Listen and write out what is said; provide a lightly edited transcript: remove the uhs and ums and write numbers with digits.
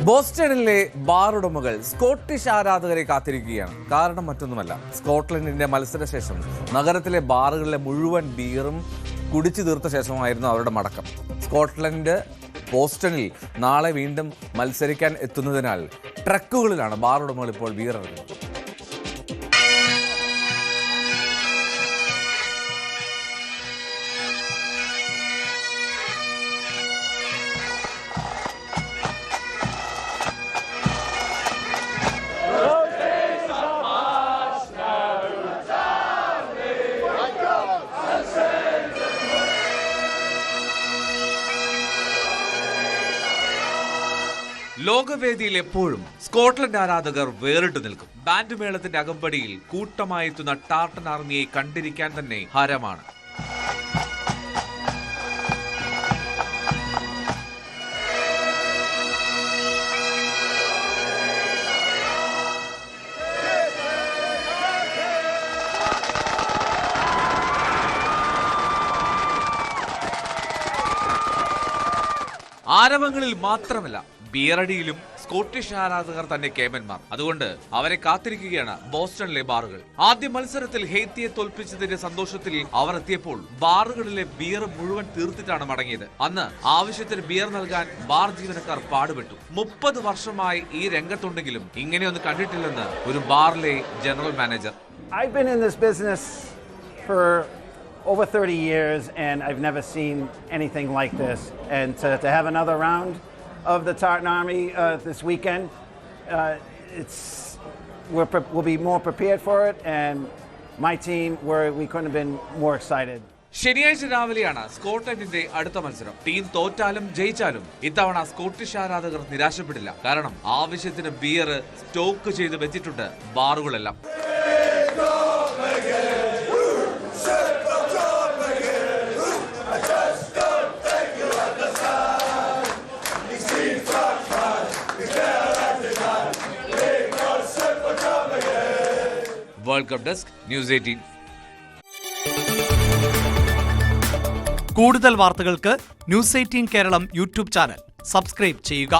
ബോസ്റ്റണിലെ bar ഉടമകൾ Scottish ആരാധകരെ കാത്തിരിക്കുകയാണ്. കാരണം മറ്റൊന്നുമല്ല, സ്കോട്ട്ലൻഡിന്റെ മത്സരശേഷം നഗരത്തിലെ ബാറുകളിലെ മുഴുവൻ ബിയറും കുടിച്ചു തീർത്ത ശേഷമായിരുന്നു അവരുടെ മടക്കം. സ്കോട്ട്ലൻഡ് ബോസ്റ്റണിൽ നാളെ വീണ്ടും മത്സരിക്കാൻ എത്തുന്നതിനാൽ ട്രക്കുകളിലാണ് ബാർ ഉടമകൾ ഇപ്പോൾ ബിയർ ഇറങ്ങുന്നത്. ലോകവേദിയിൽ എപ്പോഴും സ്കോട്ട്ലൻഡ് ആരാധകർ വേറിട്ടു നിൽക്കും. ബാൻഡ് മേളത്തിന്റെ അകമ്പടിയിൽ കൂട്ടമായി എത്തുന്ന ടാർട്ടൻ ആർമിയെ കണ്ടിരിക്കാൻ തന്നെ ഹരമാണ്. ആരവങ്ങളിൽ മാത്രമല്ല, ബിയറടിയിലും സ്കോട്ടിഷ് ആരാധകർ തന്നെ കേമന്മാർ. അതുകൊണ്ട് അവരെ കാത്തിരിക്കുകയാണ് ബോസ്റ്റണിലെ ബാറുകൾ. ആദ്യ മത്സരത്തിൽ ഹെയ്ത്തിയെ തോൽപ്പിച്ചതിന്റെ സന്തോഷത്തിൽ അവർ എത്തിയപ്പോൾ ബാറുകളിലെ ബിയർ മുഴുവൻ തീർത്തിട്ടാണ് മടങ്ങിയത്. അന്ന് ആവശ്യത്തിന് ബിയർ നൽകാൻ ബാർ ജീവനക്കാർ പാടുപെട്ടു. 30 വർഷമായി ഈ രംഗത്തുണ്ടെങ്കിലും ഇങ്ങനെയൊന്നും കണ്ടിട്ടില്ലെന്ന് ഒരു ബാറിലെ general manager. I've been in this business for over 30 years and I've never seen anything like this. And to have another round of the Tartan Army this weekend, we'll be more prepared for it, and my team, we couldn't have been more excited. ശനിയാഴ്ച രാവിലെയാണ് സ്കോട്ട്ലൻഡിന്റെ അടുത്ത മത്സരം. Team തോറ്റാലും ജയിച്ചാലും ഇത്തവണ Scottish ആരാധകർ നിരാശപ്പെടില്ല. കാരണം ആവശ്യത്തിന് beer stock ചെയ്ത് വെച്ചിട്ടുണ്ട് ബാറുകളെല്ലാം. World cup desk, news 18. കൂടുതൽ വാർത്തകൾക്ക് news 18 Keralam YouTube channel subscribe ചെയ്യുക.